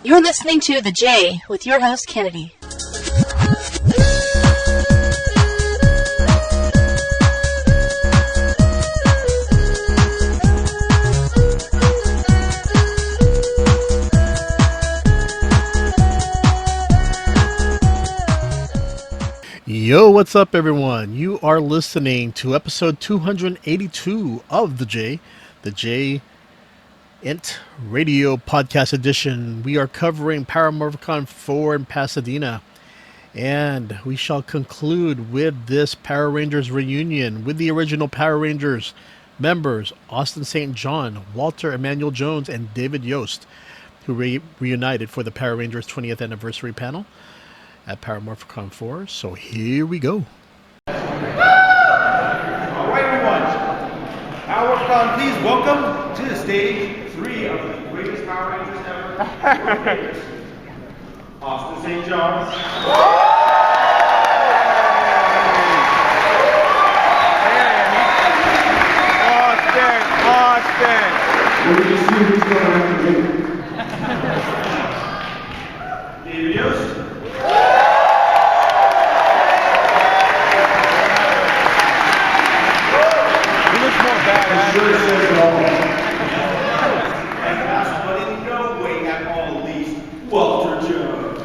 You're listening to The J with your host, Kennedy. Yo, what's up, everyone? You are listening to episode 282 of the ENT Radio Podcast Edition. We are covering Morphicon 4 in Pasadena, and we shall conclude with this Power Rangers reunion with the original Power Rangers members Austin St. John, Walter Emanuel Jones, and David Yost, who reunited for the Power Rangers 20th anniversary panel at Morphicon 4. So here we go. All right, everyone. Morphicon, please welcome to the stage 3 of the greatest Power Rangers ever. Austin St. John. Austin. David Yost. And last but in no way at all least, Walter Jones.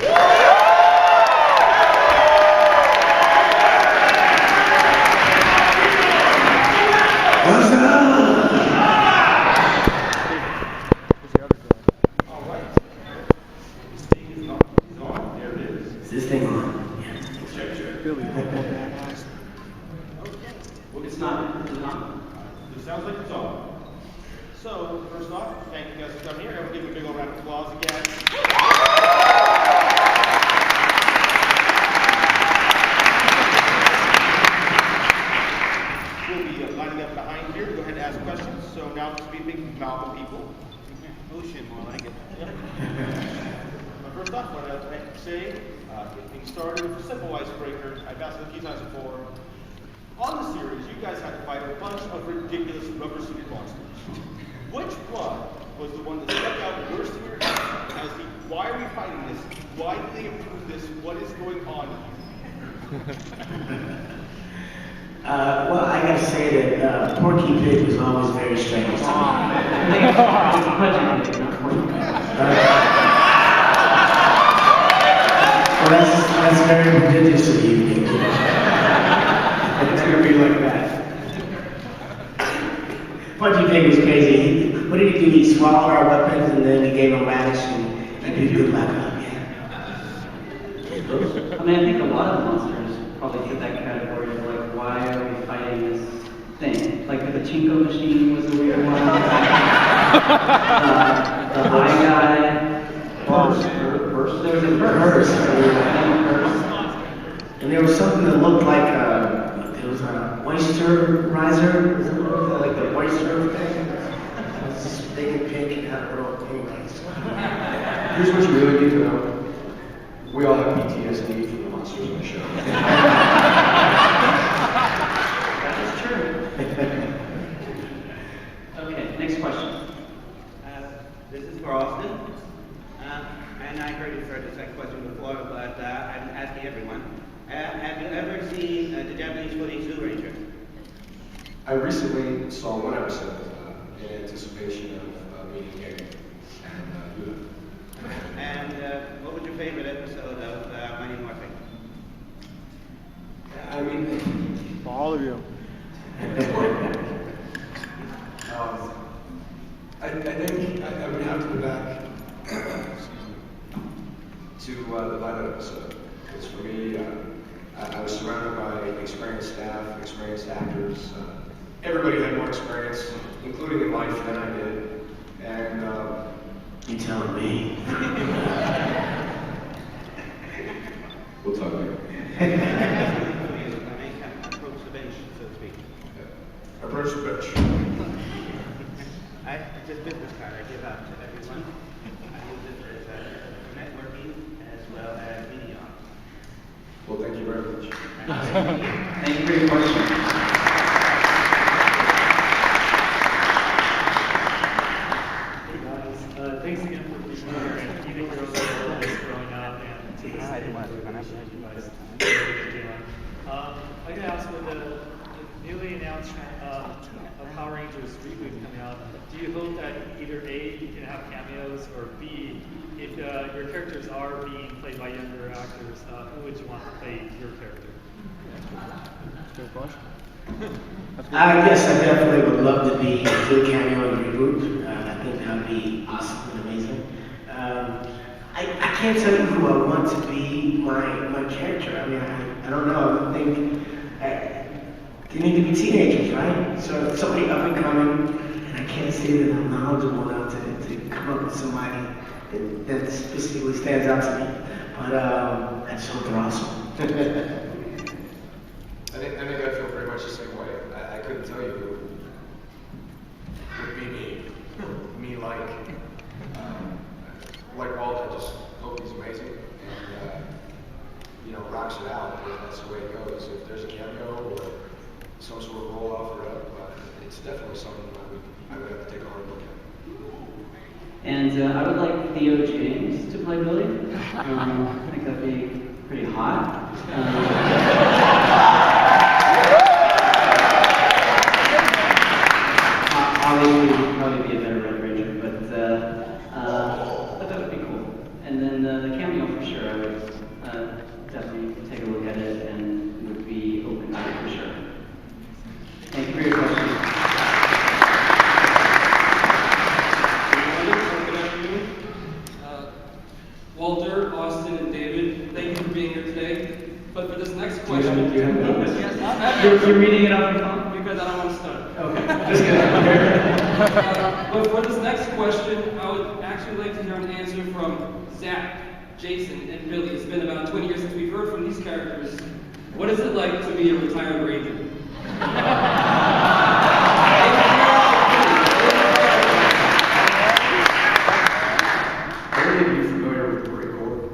All right. This thing is on. There it is. Is this thing on? Yeah. Check. Well, it's not. It sounds like it's on. So, first off, thank you guys for coming here. Everyone give a big old round of applause again. We'll be lining up behind here. Go ahead and ask questions. So now it's be a big mouth of people. Ocean, more like it. But first off, what I'd like to say, getting started with a simple icebreaker. I've asked it a few times before. On the series, you guys had to fight a bunch of ridiculous rubber-suited monsters. Which one was the one that stuck out worst in your head as the, why are we fighting this? Why did they approve this? What is going on here? Well, I gotta say that Porky Pig was always very strange to me. Well, that's very religious of you. It's gonna be like that. Porky Pig was crazy. What did he do? He swallowed our weapons and then he gave them radish and he did good luck up. Yeah. I mean, I think a lot of monsters probably fit that category of like, why are we fighting this thing? Like the Pachinko machine was a weird one. The eye guy. There was a purse. And there was something that looked like it was an oysterizer. Like the oyster thing. It was this big and pink and had a little anyways. Here's what you really need to know. We all have PTSD from the monsters in the show. That is true. Okay, next question. This is for Austin. And I heard you heard this question before, but I'm asking everyone. Have you ever seen the Japanese footy Zoo Ranger? I recently saw one episode in anticipation of meeting Gary and And what was your favorite episode of Mighty Morphin? I mean, All of you. I think I would have to go back to the pilot episode. Because for me, I was surrounded by experienced staff, experienced actors. Everybody had more experience, including in life, than I did. And You telling me? we'll talk later. Approach the bench, so to speak. Approach the bench. It's a business card I give out to everyone. I use it as networking as well as media. Well, thank you very much. Thank you for your question. Thanks again before and even your own roles growing up and to this day, what you guys are doing. I'm going to ask with the newly announced Power Rangers reboot coming out, do you hope that either A, you can have cameos, or B, if your characters are being played by younger actors, who would you want to play your character? Good question. Yes, I definitely would love to be a cameo in the reboot. I think that would be awesome and amazing. I can't tell you who I want to be my character. I mean, I don't know. I think they need to be teenagers, right? So somebody up and coming, and I can't say that I'm knowledgeable enough to come up with somebody that specifically stands out to me. But that's something awesome. I think I feel very much the same way. I couldn't tell you who would be me like Walt. I just hope he's amazing and rocks it out. That's the way it goes. If there's a cameo or some sort of roll offered up, it's definitely something I would have to take a hard look at. And I would like Theo James to play Billy. I think that'd be pretty hot. Obviously, he'd probably be a better Red Ranger, but that would be cool. And then the cameo for sure, I would definitely take a look at it and would be open to it for sure. Thank you for your question. Walter, Austin, and David, thank you for being here today. But for this next question, You're reading it off your phone? because I don't want to start. Okay, just kidding. But for this next question, I would actually like to hear an answer from Zach, Jason, and Billy. It's been about 20 years since we've heard from these characters. What is it like to be a retired Ranger? Are any of you familiar with the Marine Corps?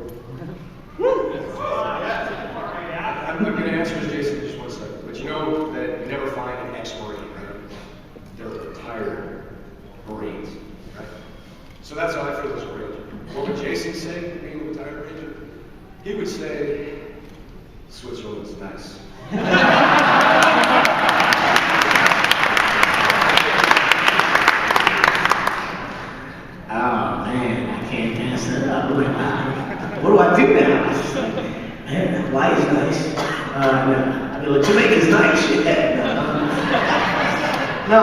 I'm going to answer as Jason in just 1 second. But you know that you never find an ex-Marine, right? They're retired Marines, right? So that's how I feel as a Ranger. What would Jason say, being a retired Ranger? He would say, Switzerland's nice. Oh man, I can't pass that up. What do I do now? Man, Hawaii's nice. No. I mean, Jamaica's nice. Yeah. No,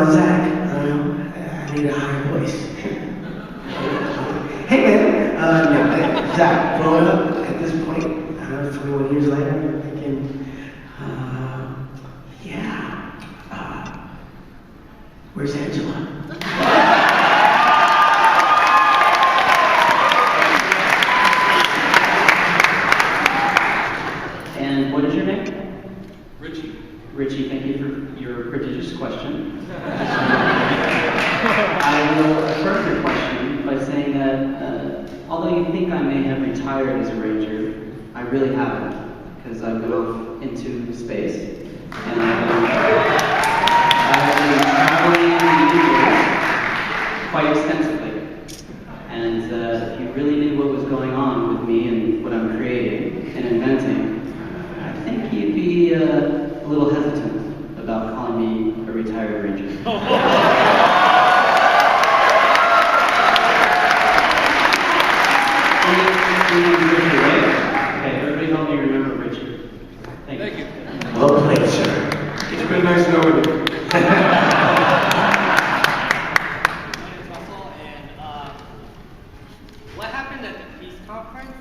Zach, I need a higher voice. Hey man, Zach, growing up at this point, 21 years later, I'm thinking, where's Angela? And what is your name? Richie. Richie, thank you for your prodigious question. I will affirm your question by saying that although you think I may have retired as a Ranger, I really haven't, because I've been off into space. And I've been traveling in the universe quite extensively. And if you really knew what was going on with me and what I'm creating and inventing, I think you'd be a little hesitant about calling me a retired Ranger. Okay, everybody help me remember Richard. Thank you. Well played, sir. It's been nice knowing you. What happened at the peace conference?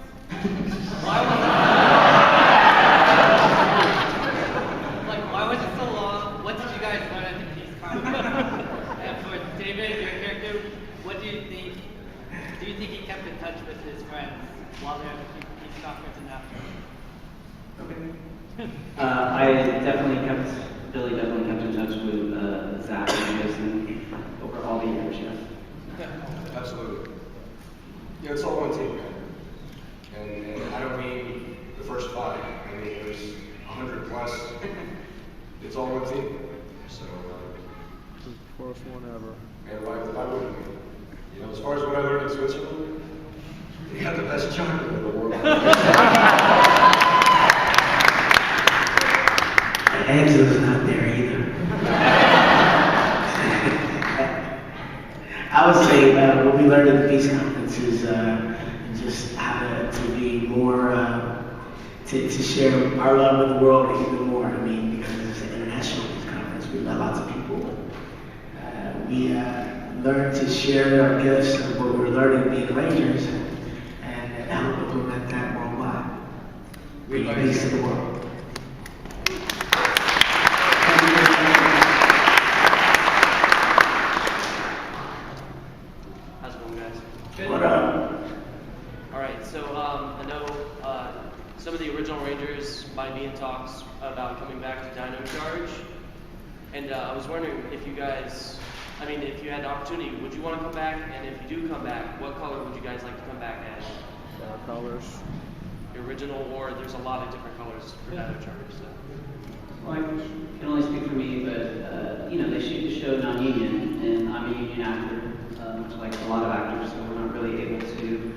Why was it so long? What did you guys learn at the peace conference? And for David, your character, what do you think? Do you think he kept in touch with his friends while they're at the peace conference and after? Billy definitely kept in touch with Zach and Jason over all the years, yes. Absolutely. It's all one team, man. And I don't mean the first 5. I mean, there's 100 plus. It's all one team. So, First one ever. and why wouldn't we? as far as what I learned in Switzerland, they got the best chocolate in the world. Angela's not there either. I would say what we learned at the Peace Conference is just how to be more, to share our love with the world even more. I mean, because it's an international Peace Conference, we've got lots of people. We learn to share our gifts of what we're learning being arrangers and help implement that worldwide. Bring peace to the world. How's it going, guys? Good. What up? All right, so I know some of the original Rangers might be in talks about coming back to Dino Charge, and I was wondering if you guys, if you had the opportunity, would you want to come back? And if you do come back, what color would you guys like to come back as? Colors. The original, or there's a lot of different colors for Dino Charge. So. Well, I can only speak for me, but they shoot the show non-union, and I'm a union actor, much like a lot of actors, so we're not really able to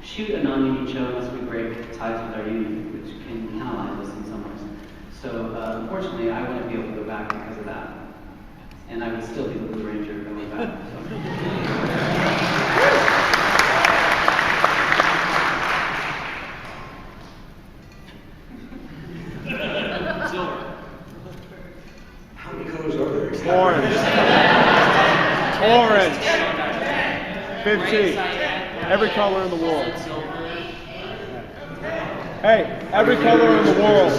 shoot a non-union show unless we break ties with our union, which can penalize us in some ways. So unfortunately, I wouldn't be able to go back because of that, and I would still be the Blue Ranger going back. Silver. How many colors are there? Orange. Orange. 15. Every color in the world. Hey, every color in the world.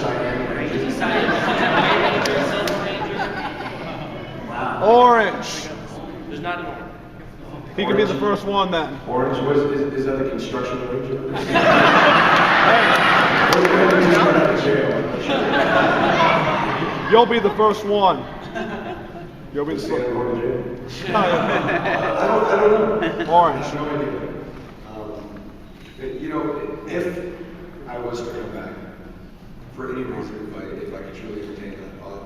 Orange. There's not an orange. He can be the first one then. Orange, is that the construction ranger? You'll be the first one. You'll be the Say I'm first going to jail. one. I don't know. Orange. I have no idea. If I was to come back, for any reason, if I could truly entertain that thought,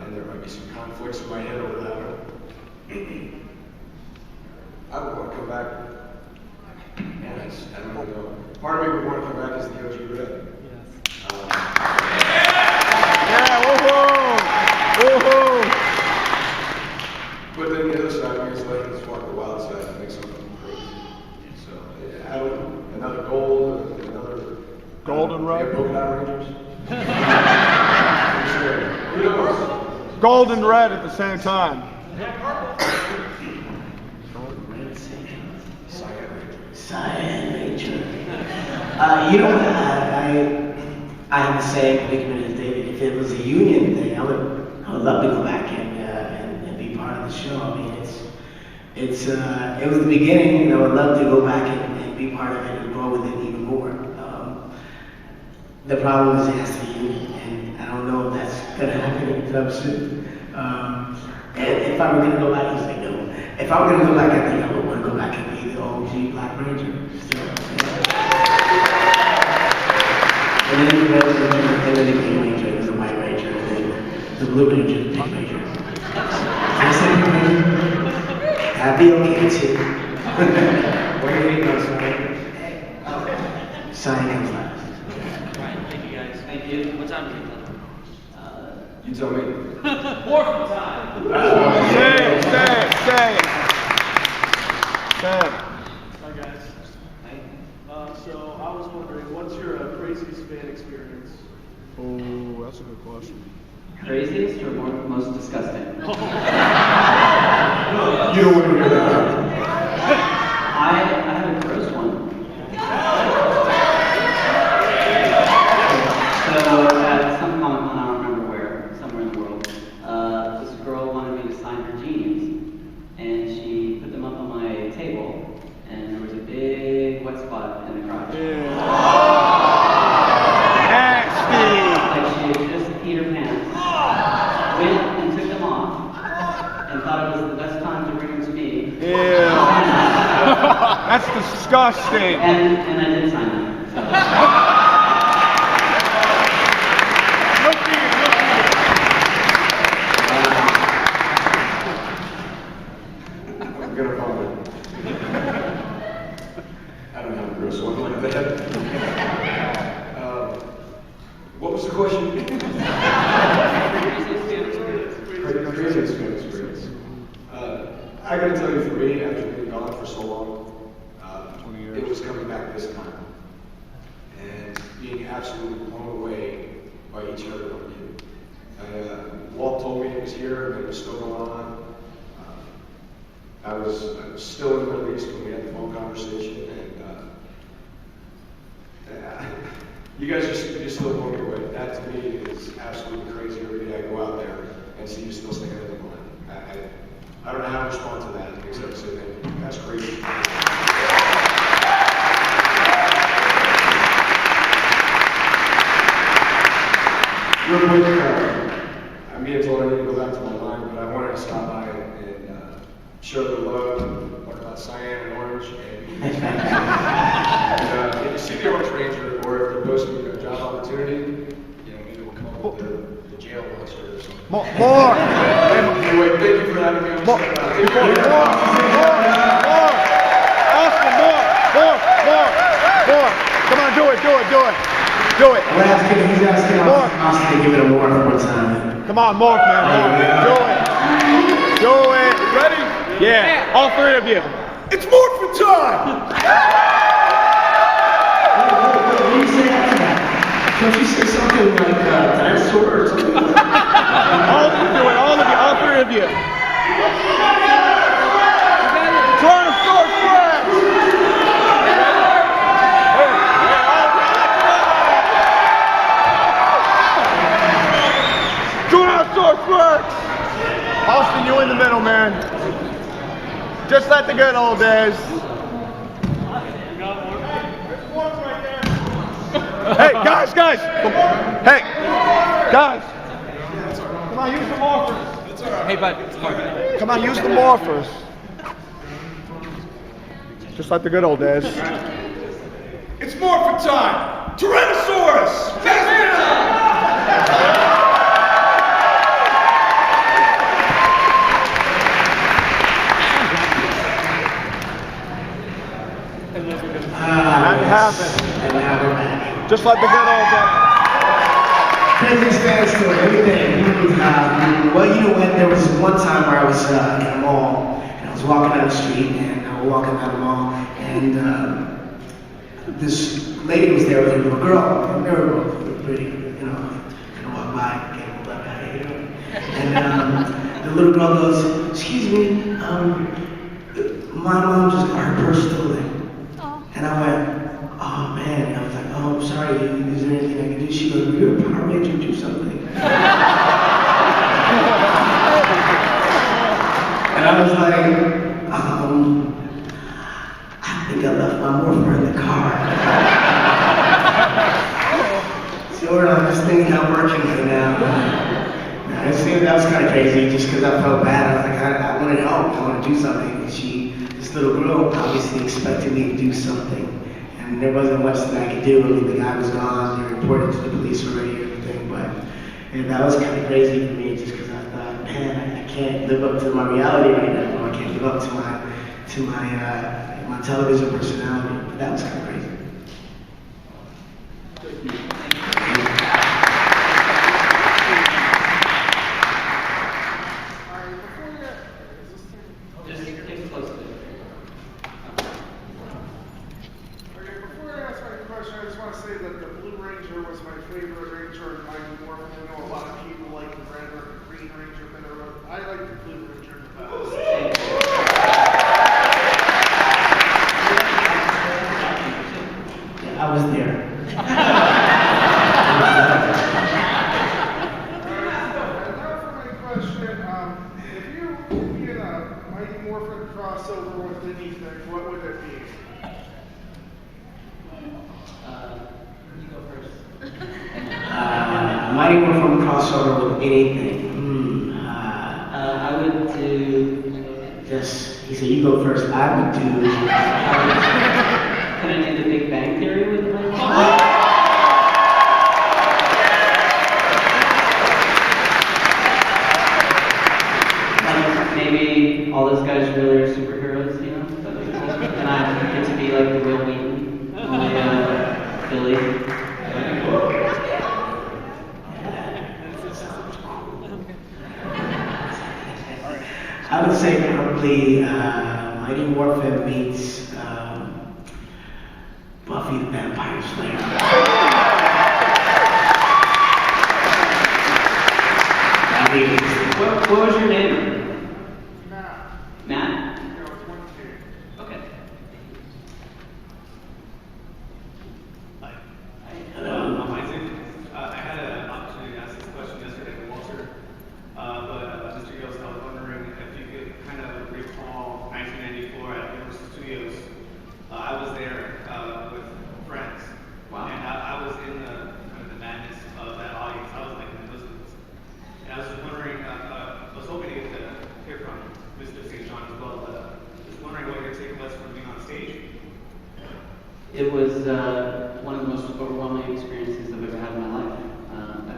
and there might be some conflicts in my head over that one, I would want to come back. And I don't know. Part of me would want to come back as the OG Red. Yeah, woohoo! Woohoo! But then the other side of me is like, let's walk the wild side and make something crazy. So, I don't know. Another gold, another... Gold and red? Polka dot Rangers. Sure. Who knows? Gold and red at the same time. Cyan Ranger. I have the same predicament as David. If it was a union thing, I would love to go back and be part of the show. I mean, it was the beginning, and I would love to go back and be part of it and grow with it even more. The problem is it has to be union, and I don't know if that's going to happen anytime soon. And if I were going to go back, he's like, no. If I were going to go back, I think I would want to go back and be the OG Black Ranger. So, and then the Red Ranger, and then the Green Ranger, and the White Ranger, and then the Blue Ranger, the Pink Ranger. I said Pink Ranger. That'd be okay too. What are you thinking about Cyan? Cyan comes last. Right, thank you guys. Thank you. What time is it? You tell me. Morphicon time. Say it. Hi guys. So I was wondering, what's your craziest fan experience? Oh, that's a good question. Craziest or most disgusting? You don't want to hear that. I have a gross one. So at some Comic-Con, I don't remember where, somewhere in the world, this girl wanted me to sign her jeans, and she put them up on my table, and there was a big wet spot in the crotch. Nasty! Like she had just peed her pants, went and took them off, and thought it was the best time to bring them to me. Ew. That's disgusting. And I did sign them. I'm gonna vomit. I don't have a gross one like that. What was the question? Craziest fan experience. I gotta tell you, for me, after being gone for so long, it was coming back this time. And being absolutely blown away by each other like you. Walt told me it was here and it was still going on. I was still in the Middle East when we had the phone conversation, and you guys just still blow me away. That to me is absolutely crazy. Every day I go out there and see you still standing in the line. I don't know how to respond to that except to say thank you. That's crazy. Real quick, me and Tola need to go back to my line, but I wanted to stop by and show the love, talk about cyan and orange, and if you see the Orange Ranger, or if they're posting a job opportunity, maybe we'll come up with the jail monster or something. More! Anyway, thank you for having me on the More! Come on, do it! He's asking Austin to give it a more one time. Come on, Morph, man. Do it. Ready? Yeah, all three of you. It's Morphin' time! What do you say after that? Don't you say something like dinosaur or something? All of you do it, all three of you. Tyrannosaurus Rex! Tyrannosaurus Rex! Austin, you in the middle, man. Just like the good old days. Hey, guys! Hey, guys! Come on, use the morphers. Hey, bud. Come on, use the morphers. Just like the good old days. It's Morphin' time! Tyrannosaurus! Pasadena! That happened. And now we're back. Just like the good old days. Crazy standstill, everything. Well, you know what? There was one time where I was in a mall, and I was walking down the street, and I was walking down the mall, and this lady was there with a little girl, and they were both pretty, kind of walk by, came up like, how you doing? And the little girl goes, excuse me, my mom just got her purse stolen. And I went, oh man, and I was like, oh, I'm sorry, is there anything I can do? She goes, you're a Power Ranger, do something. And I was like, I think I left my morpher in the car. So this thing's not working right now. That was kind of crazy, just because I felt bad. I was like, I want to help, I want to do something. And this little girl obviously expected me to do something. And there wasn't much that I could do. I mean, the guy was gone, they reported to the police already and everything, and that was kind of crazy for me, just because I thought, man, I can't live up to my reality right now. I can't live up to my television personality. But that was kind of crazy. I was there. If you be in a Mighty Morphin crossover with anything, what would it be? You go first. Mighty Morphin crossover with anything. I would do. He said, you go first. I would do. Can I do the Big Bang Theory with my mom? Maybe all those guys really are superheroes, you know? Mighty Morphin meets Buffy the Vampire Slayer. What was your name? Matt. Matt? Yeah, I was 22. Okay. Hello. I'm Isaac. I had an opportunity to ask this question yesterday to Walter, but Mr. Yost, I was wondering if you could kind of recall 1994 at Universal Studios. I was there with friends, Wow. and I was in the kind of the madness of that audience. I was like in the distance, and I was just wondering. I was hoping to get to hear from Mr. St. John as well, but just wondering what your take was from being on stage. It was one of the most overwhelming experiences I've ever had in my life.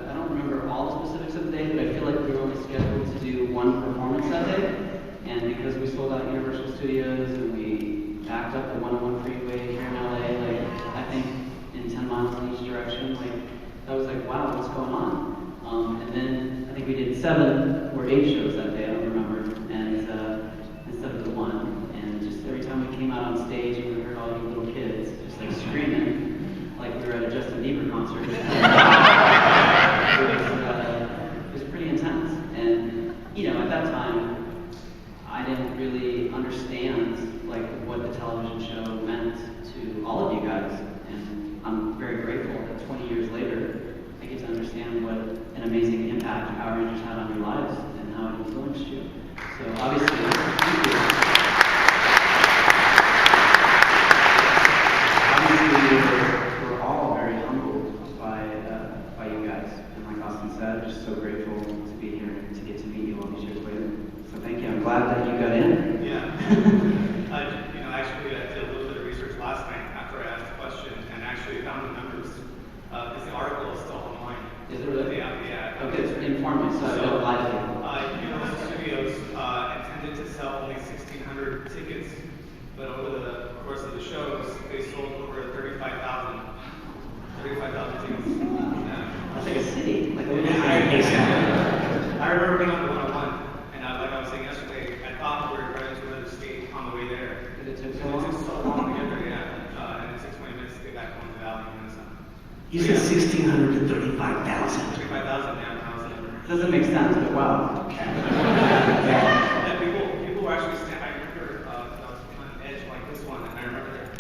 I don't remember all the specifics of the day, but I feel like we were only scheduled to do one performance that day. And because we sold out Universal Studios and we backed up the 101 freeway here in LA, like I think in 10 miles in each direction, like I was like, wow, what's going on? And then I think we did 7 or 8 shows that day, I don't remember, and instead of the one. And just every time we came out on stage and we heard all you little kids just like screaming, like we were at a Justin Bieber concert. It was pretty intense. And you know, at that time, I didn't really understand like what the television show meant to all of you guys. And I'm very grateful that 20 years later, I get to understand what an amazing impact Power Rangers had on your lives and how it influenced you. So obviously, thank you. Obviously, we're all very humbled by you guys. And like Austin said, just so grateful to be here and to get to meet you all these years later. So thank you. I'm glad that you got in. Yeah. Actually, I did a little bit of research last night after I asked the question, and actually found the numbers because the article is still online. Is it really? Yeah. Okay, inform me so I don't lie to you. Universal Studios intended to sell only 1,600 tickets, but over the course of the shows, they sold over 35,000 tickets. That's like a city. Like a I remember being on the 101, and like I was saying yesterday, I thought we were running to another state on the way there. It took so It long. took so long to get there, and it took 20 minutes to get back home to the valley. You said 1,600 to 35,000. 35,000, yeah. Doesn't make sense, but wow. Yeah, people were actually standing. I remember I was on an edge like this one, and I remember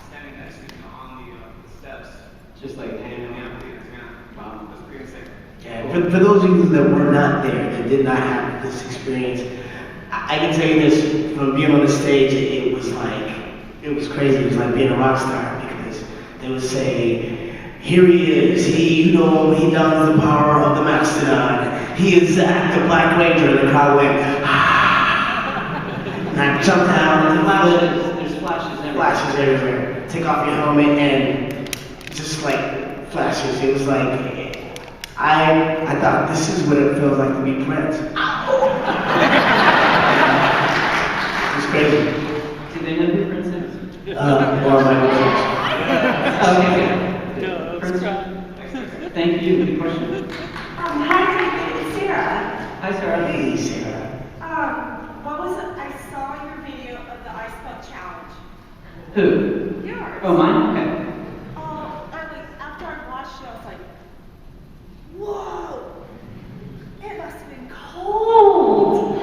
standing next to me on the steps. Just like hanging out. Yeah. Wow, that's pretty insane. Yeah, for those of you that were not there, that did not have this experience, I can tell you this, from being on the stage, it was crazy. It was like being a rock star, because they would say, here he is, he does the power of the Mastodon. He is Zack, the Black Ranger, and the crowd went, ah. And I jumped down, and there's flashes everywhere. Flashes everywhere. Take off your helmet, and just like flashes. It was like, I thought, this is what it feels like to be Prince. It's crazy. Do they know who Prince is? Or Michael Jackson. Okay. Thank you. Good question. Hi, David. It's Sarah. Hi, Sarah. Hey, Sarah. What was it? I saw your video of the Ice Buck Challenge. Who? Yours. Oh, mine? Okay. After I watched it, I was like, whoa! It must have been cold.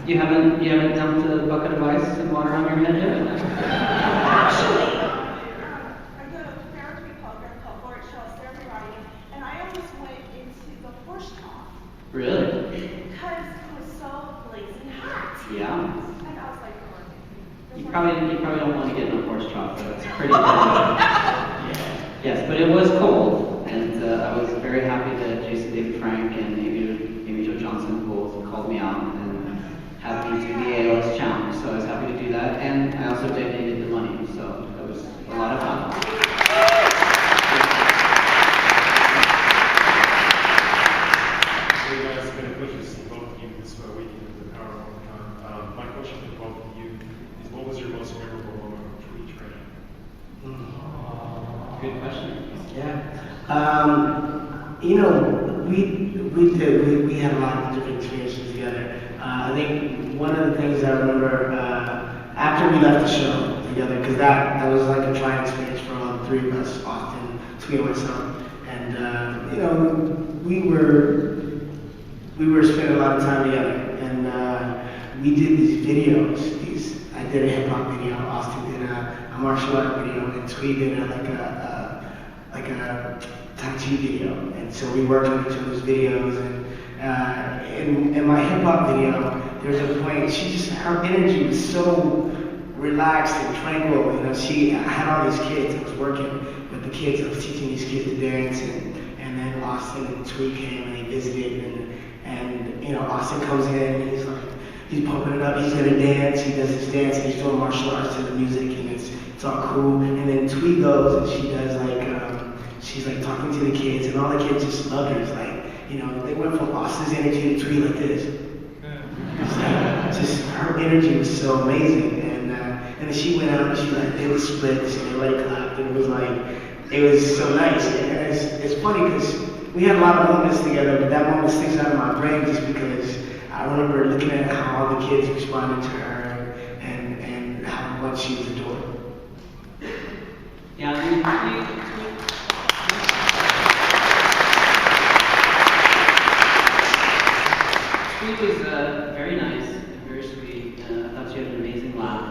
You haven't dumped a bucket of ice and water on your head yet? Actually, I go to a therapy program called Board Show Therapy Riding, and I almost went into the horse trough. Really? Because it was so blazing hot. Yeah. And I was like, You probably don't want to get in a horse trough, but it's pretty difficult. Yes, but it was cold, and I was very happy that Jason David Frank and Amy Jo Johnson both called me out and had me do the ALS challenge. So I was happy to do that, and I also donated the money, so it was a lot of fun. Hey guys, it's been a pleasure to see both of you this weekend at the Power Morphicon. My question for both of you is, what was your most memorable moment for each training? Good question. Yeah. We had a lot of different experiences together. I think one of the things I remember after we left the show together, because that was like a trying experience for all the three of us, Austin, Tweet, and myself. And you know, we were spending a lot of time together, and we did these videos. I did a hip hop video, Austin did a martial art video, and Tweet did like a Tai Chi video. And so we worked on each other's videos, and in my hip hop video, there was a point, her energy was so relaxed and tranquil. You know, I had all these kids, I was working with the kids, I was teaching these kids to dance, and then Austin and Tweet came and they visited, and you know, Austin comes in and he's pumping it up, he's gonna dance, he does his dance, and he's doing martial arts to the music, and it's all cool. And then Tweet goes and she does she's like talking to the kids, and all the kids just love her. It's like, you know, they went from Austin's energy to Tweet like this. It's like, just her energy was so amazing, and then she went out and she like did the splits and everybody clapped, and it was so nice. And it's funny because we had a lot of moments together, but that moment sticks out of my brain just because I remember looking at how all the kids responded to her and how much she was adored. Yeah, Tweet was very nice, very sweet. I thought she had an amazing laugh.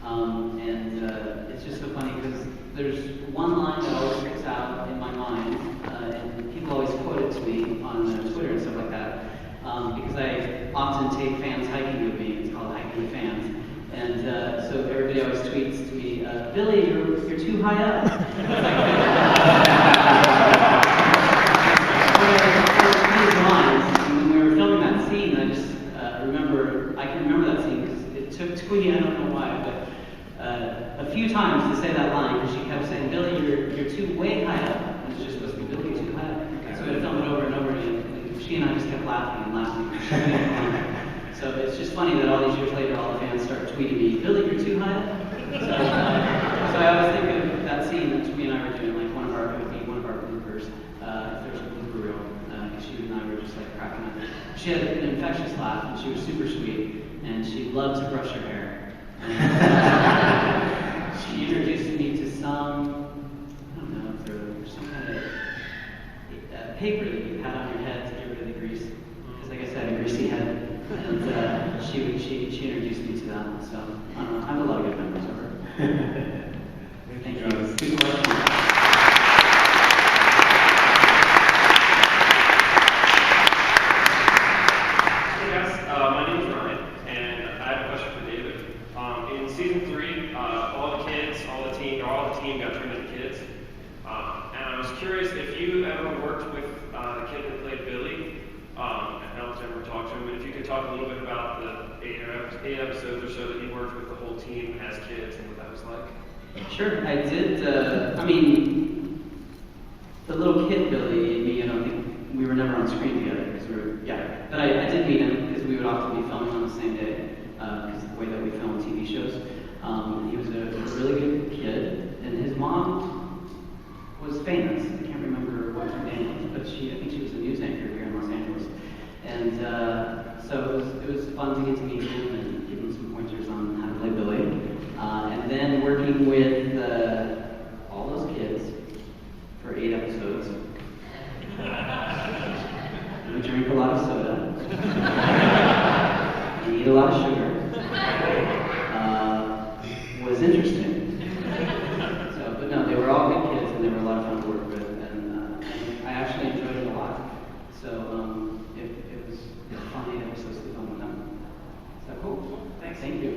And it's just so funny because there's one line that always sticks out in my mind, and people always quote it to me on Twitter and stuff like that, because I often take fans hiking with me. It's called Hiking with Fans. And so everybody always tweets to me, Billy, you're too high up. When we were filming that scene, I just I can remember that scene because it took Tweety, I don't know why, but a few times to say that line, because she kept saying, Billy, you're too way high up. And it's just supposed to be, Billy, you're too high up. So we had to film it over and over again. And she and I just kept laughing and laughing. So it's just funny that all these years later, all the fans start tweeting me, Billy, you're too high up. So I always think of that scene that Tweety and I were doing, like one of our bloopers, if there's a blooper reel, she and I were just like cracking up. She had an infectious laugh, and she was super sweet, and she loved to brush her hair. And she introduced me to some, I don't know, if there was some kind of paper that you had on your head to get rid of the grease, because I guess I had a greasy head, and she introduced me to that. So I don't know, I have a lot of good memories of her. Thank you. Good question. My name is Ryan, and I have a question for David. In season 3, all the team got turned into kids. And I was curious if you ever worked with the kid that played Billy, and helped him or talked to him, and if you could talk a little bit about the 8 episodes or so that you worked with the whole team as kids and what that was like. Sure, I did. I mean, the little kid Billy and me, I don't think we were never on screen together because but I did meet him because we would often be filming on the same day because of the way that we film TV shows. He was a really good kid, and his mom was famous. I can't remember what her name was, but I think she was a news anchor here in Los Angeles. And so it was fun to get to meet him and give him some pointers on how to play Billy. And then working with all those kids for 8 episodes. We drink a lot of soda. We eat a lot of sugar. Was interesting. But no, they were all good kids, and they were a lot of fun to work with, and I actually enjoyed it a lot. So it was fun 8 episodes to film with them. So cool. Thanks. Thank you.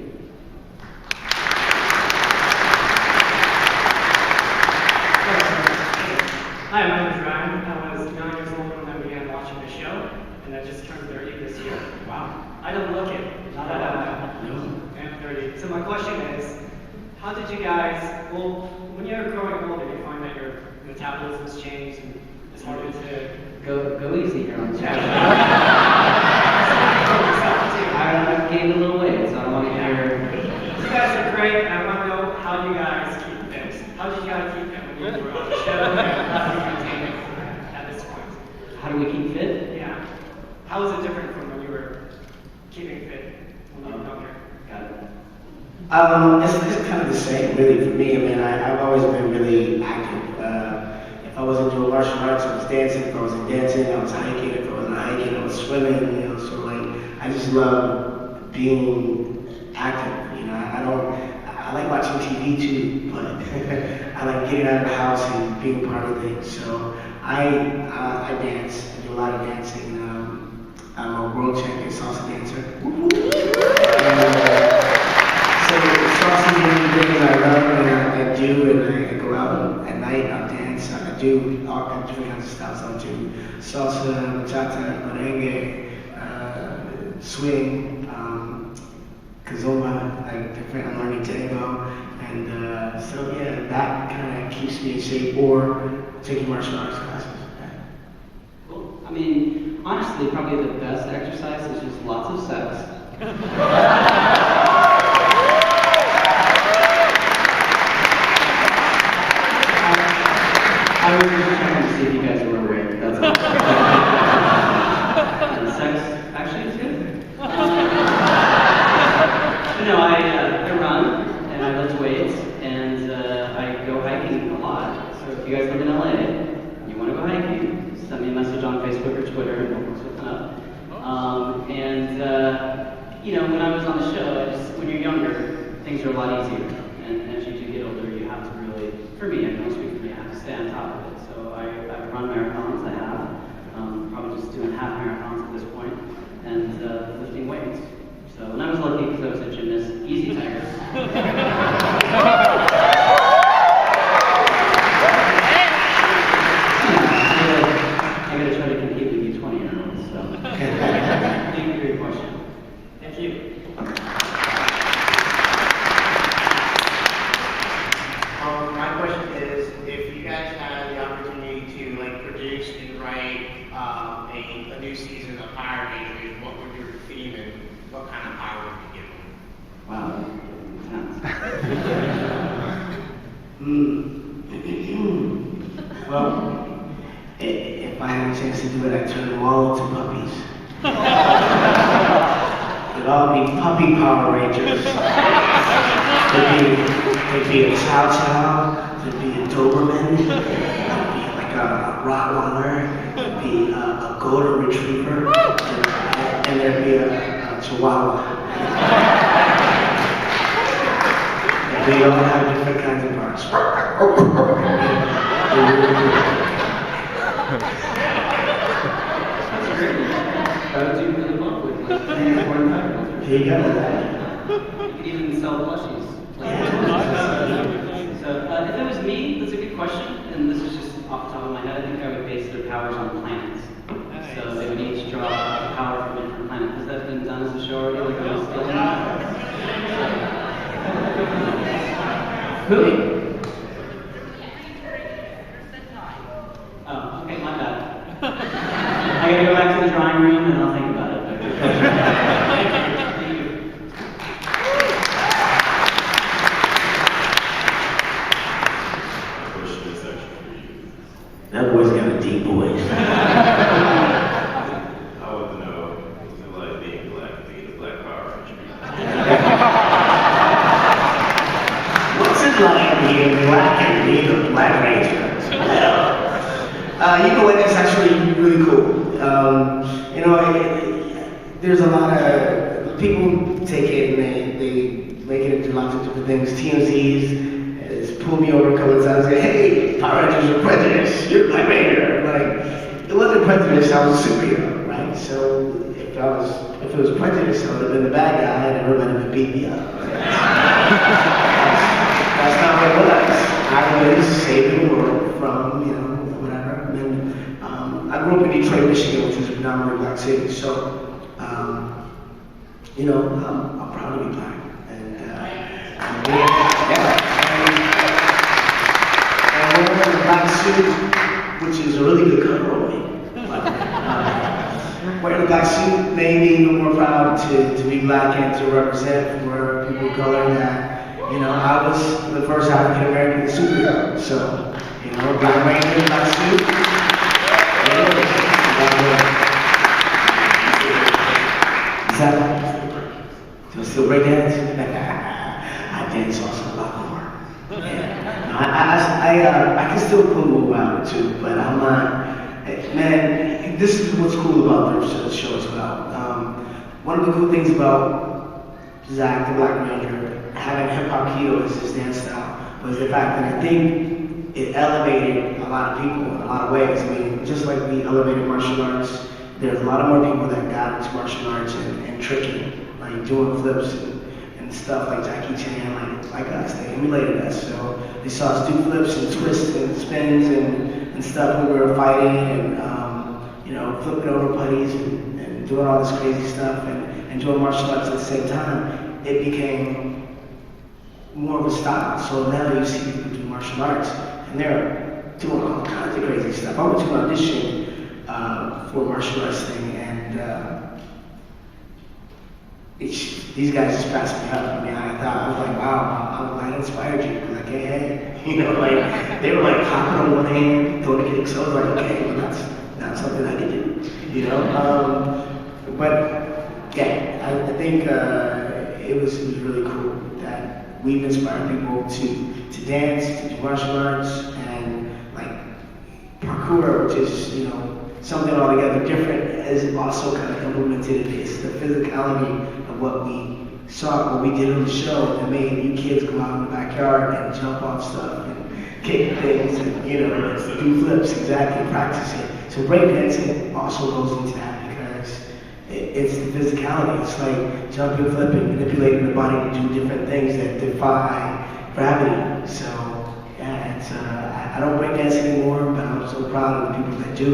Hi, my name is Ryan. I was 9 years old when I began watching the show, and I just turned 30 this year. Wow. I don't look it. Not at all. No. I'm 30. So my question is, how did you guys, when you're growing older, you find that your metabolism's changed and it's harder to... Go easy here on the chat. I've gained a little weight, so I don't want to hear... You guys are great, and I want to know how you guys keep fit. How did you guys keep fit when you were on the show, and how do you maintain it at this point? How do we keep fit? Yeah. How is it different from when you were keeping fit when you were younger? Got it. It's kind of the same, really, for me. I mean, I've always been really active. If I wasn't doing martial arts, I was dancing. If I wasn't dancing, I was hiking. If I wasn't hiking, I was swimming. You know, so like, I just love being active. You know, I like watching TV too, but I like getting out of the house and being a part of things. So I dance. I do a lot of dancing. I'm a world champion salsa dancer. So salsa is one of the things I love and I do, and I go out at night, I'll dance, I do all different kinds of styles. I'll do salsa, bachata, merengue, swing, kazomba, like different, I'm learning tango, and so yeah, that kind of keeps me in shape, or taking martial arts classes. Cool. I mean, honestly, probably the best exercise is just lots of sex. I was just trying to see if you guys were aware. That's all. And sex actually is good. No, I run and I lift weights and I go hiking a lot. So if you guys live in LA and you want to go hiking, send me a message on Facebook or Twitter and we'll hook something up. You know, when I was on the show, when you're younger, things are a lot easier. And as you do get older, you have to really, for me, I can only speak for me, I have to stay on top of it. So I've run marathons, I have. Probably just doing half marathons at this point, and lifting weights. So, and I was lucky because I was a gymnast, easy tiger. I gotta try to compete with you 20-year-olds, so. Thank you for your question. Thank you. My question is, if you guys had the opportunity to like produce and write a new season of Power Rangers, what would your theme and what kind of power would you give them? Wow. Well, if I had a chance to do it, I'd turn them all into puppies. They'd all be puppy Power Rangers. There'd be a Chow Chow, there'd be a Doberman, there'd be like a Rottweiler, there'd be a Golden Retriever, and there'd be a Chihuahua. They all have different kinds of parts. Here you go. You could even sell plushies. So, if it was me, that's a good question, and this is just off the top of my head, I think I would base their powers on planets. So they would each draw a power from a different planet. Has that been done as a show already? Like, are still Who? Oh, okay, my bad. I gotta go back to the drawing room and I'll think about it. That boy's got a deep voice. I want to know what's it like being black, being a black Power Ranger. What's it like being black and being a Black Ranger? You know what, it's actually really cool. You know, there's a lot of people take it and they make it into lots of different things. TMZ's pull me over a couple of times and say, hey, Power Rangers are prejudiced, you're a Black Ranger. Like, it wasn't prejudice, I was a superhero, right? So if it was prejudice, I would have been the bad guy and everybody would beat me up. That's not what it was. I was saving the world from, you know, whatever. And then, I grew up in Detroit, Michigan, which is a predominantly black city. So, you know, I'm proud to be black. And wearing a black suit, which is a really good cover on me. Wearing a black suit made me even more proud to be black and to represent for people of color that, you know, I was the first African American superhero. So, you know, Black Ranger, black suit. Is that still break dance? fan sauce a lot more. I can still pull about it too, but I'm not. Man, this is what's cool about the show as well. One of the cool things about Zach the Black Ranger having hip hop keto as his dance style was the fact that I think it elevated a lot of people in a lot of ways. I mean, just like we elevated martial arts, there's a lot of more people that got into martial arts and tricking, like doing flips and stuff like Jackie Chan, like us. They emulated us, so they saw us do flips and twists and spins and stuff when we were fighting and flipping over putties and doing all this crazy stuff and doing martial arts at the same time. It became more of a style. So now you see people do martial arts and they're doing all kinds of crazy stuff. I went to an audition for a martial arts thing and these guys just passed me up. I mean, I was like, wow, I'm glad I inspired you. Like, hey, they were like hopping on one hand, throwing a kick. So I was like, okay, well, that's not something I can do, But yeah, I think it was really cool that we've inspired people to dance, to do martial arts, and like parkour, which is something altogether different, is also kind of implemented. It's the physicality of what we saw, what we did on the show, that made you kids go out in the backyard and jump off stuff and kick things and do flips, exactly, practice it. So breakdancing also goes into that because it's the physicality. It's like jumping, flipping, manipulating the body to do different things that defy gravity. So yeah, I don't breakdance anymore, but I'm so proud of the people that do,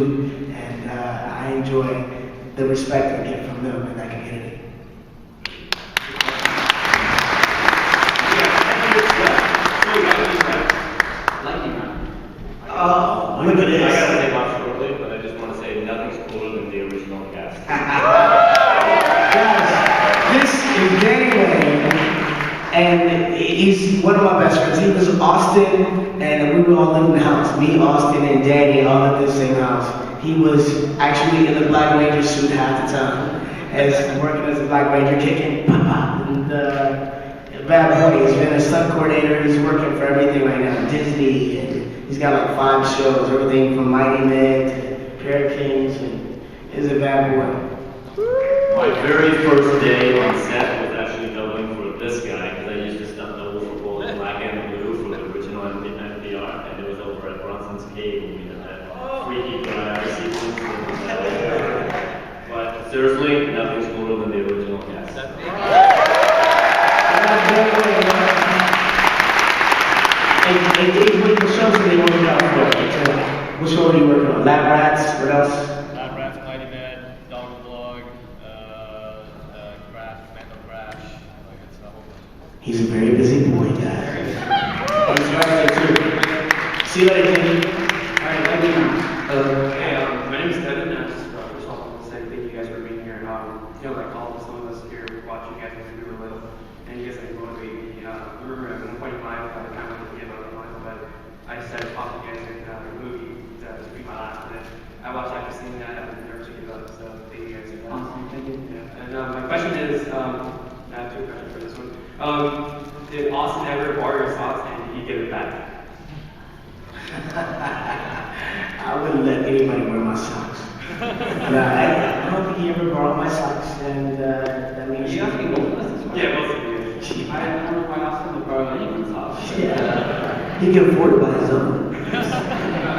and I enjoy the respect I get from them in that community. Oh, look at this. I gotta take off shortly, but I just want to say nothing's cooler than the original cast. Guys, this is Daniel, and he's one of my best friends. He was Austin, and we were all living in the house. Me, Austin, and Danny all in the same house. He was actually in the Black Ranger suit half the time, as working as a Black Ranger, kicking, and bad boy. He's been a stunt coordinator. He's working for everything right now, Disney, and he's got like 5 shows, everything from Mighty Men to Pair Kings, and he's a bad boy. My very first day on set was actually doubling for this guy, because I used to stunt double for both Black and Blue for the original and Midnight VR, and it was over at Bronson's Cave when we did that freaky drive sequence. But seriously, nothing's cooler than the original cast. And what shows are they working on for? What show are you working on? Lab Rats? What else? Lab Rats, Mighty Men, Dog Vlog, Crash, Mando Crash, like it's a whole bunch. He's a very busy boy, guys. He's right there too. See you later, Jimmy. Alright, thank you. Hey, my name is Devin, and I just first of all want to say thank you guys for being here. Like all of us here watching you guys when we were little, and you guys like motivate me. I remember at one point in my life, I kind of wanted to give up on life, but I decided to pop you guys in a movie to be my last minute. I watched after seeing that, I would never to give up, so thank you guys for that. Awesome, thank you. Yeah. And my question is, I have 2 questions for this one. Did Austin ever borrow your socks and did he give it back? I wouldn't let anybody wear my socks. I don't think he ever borrowed my socks, and that means... You asking both of us? Yeah, both of you. I don't know why Austin would borrow anyone's socks. Yeah, he can afford it by his own. I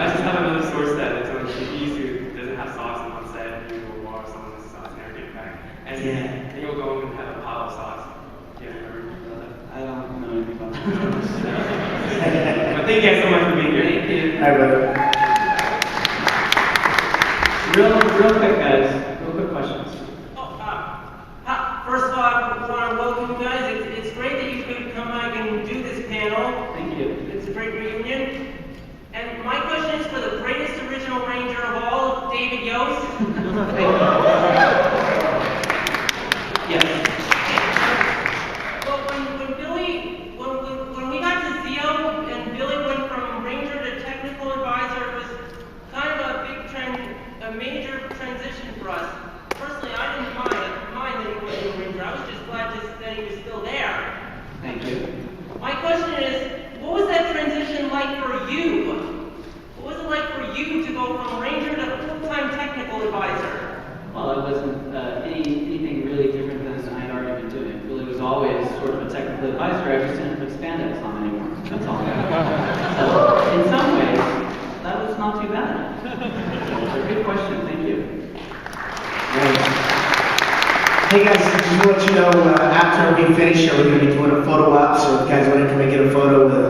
just have another source that he used to doesn't have socks on set, he will borrow someone's socks and never get it back. And then he'll go and have a pile of socks. Yeah, I don't know anything about that. But thank you guys so much for being here. Thank you. Hi, brother. Real quick, guys. Real quick questions. First of all, I want to welcome you guys. It's great that you could come back and do this panel. Thank you. It's a great reunion. And my question is for the greatest original ranger of all, David Yost. Yes. Well, when we got to Zio and Billy went from ranger to technical advisor, it was kind of a major transition for us. Personally, I didn't mind that he wasn't a ranger. I was just glad that he was still there. Thank you. for you? What was it like for you to go from ranger to full-time technical advisor? Well, it wasn't anything really different than I had already been doing. It really was always sort of a technical advisor. I just didn't put spandex on anymore. That's all. So, in some ways, that was not too bad. So, good question. Thank you. Hey guys, just to let you know, after we finish, we're going to be doing a photo op, so if you guys want to come and get a photo with the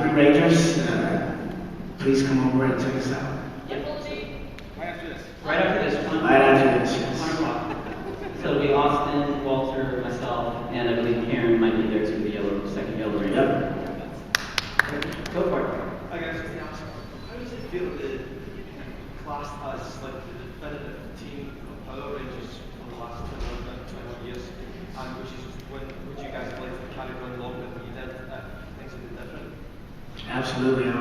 three Rangers, please come over and check us out. Right after this one. Right after this, yes. 1 o'clock. So it'll be Austin, Walter, myself, and I believe Karen might be there too, the second yellow ranger. Yep. Go for it. I guess how does it feel to class as like the definitive team of Power Rangers for the last 21 years, and which is when would you guys like to carry on longer than you did? Things have been different. Absolutely, I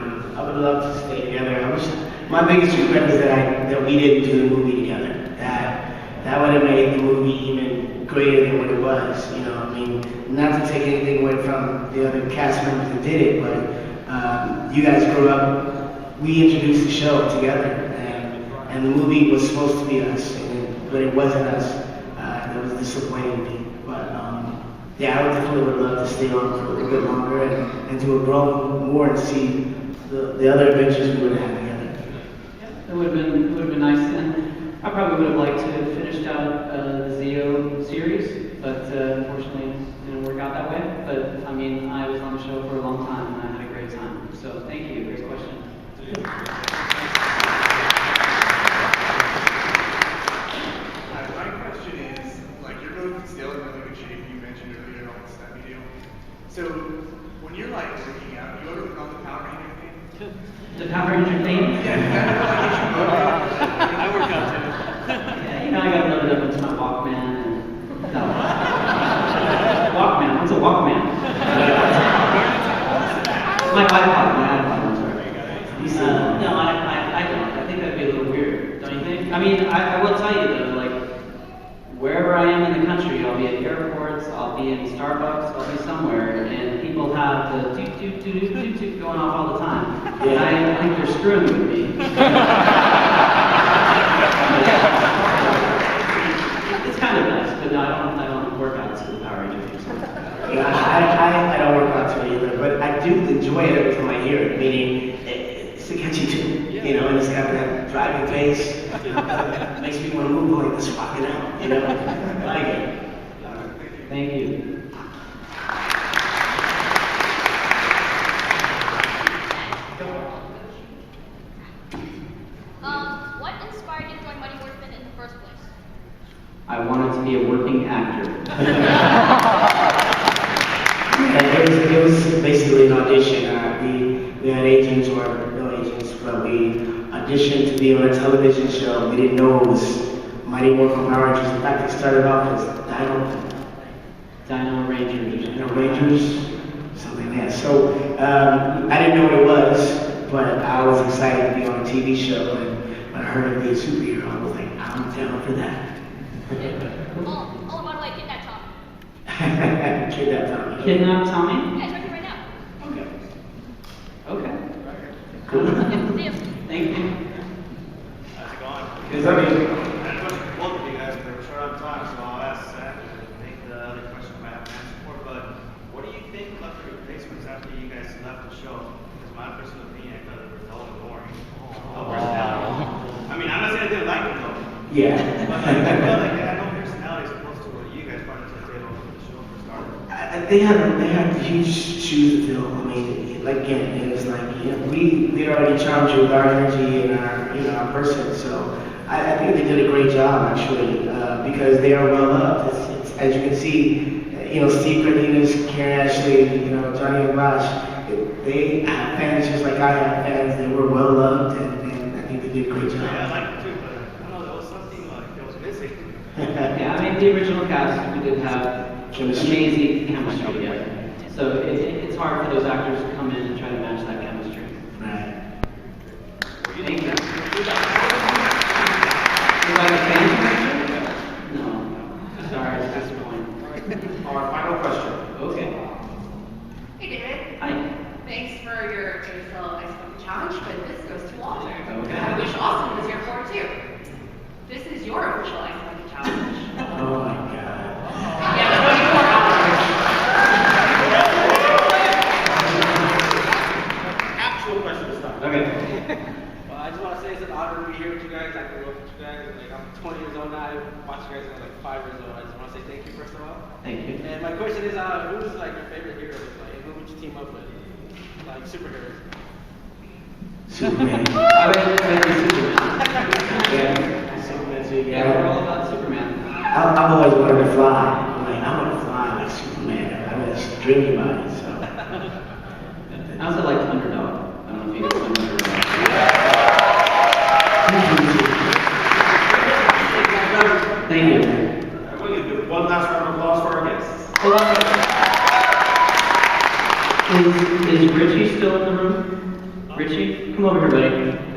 would love to stay together. My biggest regret is that we didn't do the movie together. That would have made the movie even greater than what it was. You know, I mean, not to take anything away from the other cast members that did it, but you guys grew up. We introduced the show together, and the movie was supposed to be us, but it wasn't us. That was disappointing to me. But yeah, I would love to stay on for a little bit longer and to have grown more and see the other adventures we would have had together. It would have been nice, and I probably would have liked to have finished out the Zeo series, but unfortunately it didn't work out that way. But I mean, I was on the show for a long time, and I had a great time. So thank you. Great question. My question is, like, you're both still in really good shape. You mentioned earlier all the stuff you do. So when you're like working out, you ever look on the Power Ranger thing? The Power Ranger thing? I work out too. Yeah, you know, I got loaded up into my Walkman and no. Walkman? What's a Walkman? My iPod, I'm sorry. No, I don't. I think that'd be a little weird, don't you think? I mean, I will tell you though, like, wherever I am in the country, I'll be at airports, I'll be in Starbucks, I'll be somewhere, and people have the toot toot toot toot toot toot going off all the time. And I think they're screwing with me. It's kind of nice, but no, I don't work out to the Power Rangers. Yeah, I don't work out to it either, but I do enjoy it every time I hear it, meaning it's a catchy tune, you know, and it's got that driving bass, makes me want to move like this, rock it out, you know, I like it. Thank you. What inspired you to join Mighty Morphin in the first place? I wanted to be a working actor. It was basically an audition. We had agents, or no agents, but we auditioned to be on a television show. We didn't know it was Mighty Morphin Power Rangers. In fact, it started off as Dino Rangers, something like that. So I didn't know what it was, but I was excited to be on a TV show, and when I heard it be a superhero, I was like, I'm down for that. Oh, by the way, kidnap Tommy. Kidnap Tommy. Kidnap Tommy? Yeah, it's right here right now. Okay. Cool. Thank you. How's it going? Good. How are you? I had a question for both of you guys, but we're short on time, so I'll ask Zach and make the other question I have an answer for. But what do you think about the replacements after you guys left the show? Because my personal opinion, I thought they were dull and boring. No personality. I mean, I'm not saying I didn't like them though. Yeah. But like, I feel like they had no personality as opposed to what you guys brought to the table when the show first started. They had huge shoes to fill. I mean, like again, it was like, you know, we already charmed you with our energy and our person. So I think they did a great job actually because they are well loved. It's, as you can see, you know, Steve Cardenas, Karen Ashley, you know, Johnny and Raj, they have fans just like I have fans. They were well loved, and I think they did a great job. Yeah, I like it too, but I don't know, there was something like that was missing. Yeah, I mean, the original cast, we did have amazing chemistry together. So it's hard for those actors to come in and try to match that chemistry. Right. Thank you. Was I a fan? No. Sorry, it's disappointing. Our final question. Okay. Hey David. Hi. Thanks for your character is still Ice Bucket Challenge, but this goes to Walter. Okay. I wish Austin was here for it too. This is your official Ice Bucket Challenge. Oh my God. You have 24 hours. Actual question this time. Okay. Well, I just want to say it's an honor to be here with you guys. I grew up with you guys. Like, I'm 20 years old now. I watched you guys when I was like 5 years old. I just want to say thank you first of all. Thank you. And my question is, who's like your favorite hero? Like, who would you team up with? Like superheroes. Superman. I would say Superman. Yeah. Superman's your Yeah, we're all about Superman. I've always wanted to fly. I'm like, I want to fly like Superman. I was just dreaming about it, so. I also like Underdog. I don't know if you guys know Underdog. Thank you. I'm going to do one last round of applause for our guests. Is Richie still in the room? Richie? Come over here, buddy.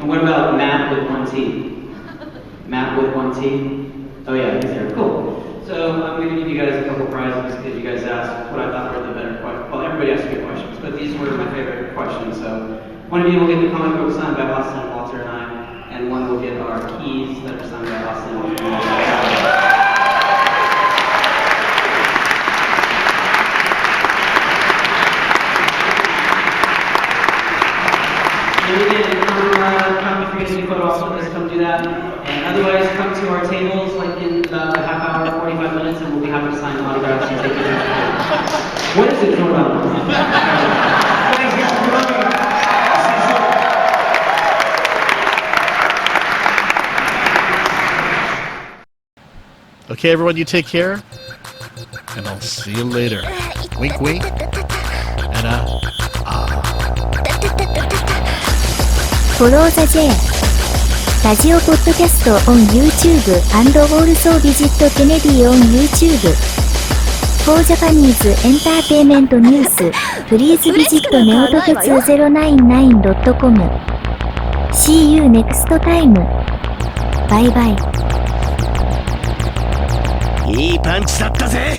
And what about Matt with one T? Matt with one T? Oh yeah, he's there. Cool. So I'm going to give you guys a couple prizes because you guys asked what I thought were the better questions. Well, everybody asked good questions, but these were my favorite questions. So one of you will get the comic book signed by Austin, Walter, and I, and one will get our keys that are signed by Austin, Walter, and I. And again, come if you're getting a photo ops with us, come do that. And otherwise, come to our tables like in about a half hour, 45 minutes, and we'll be happy to sign autographs and take pictures. What is it, Jordan? Okay, everyone, you take care, and I'll see you later. Wink, wink, and Follow the J. ラジオポッドキャスト on YouTube and also visit Kennedy on YouTube. For Japanese entertainment news, please visit neotok2099.com. See you next time. Bye bye. いいパンチだったぜ。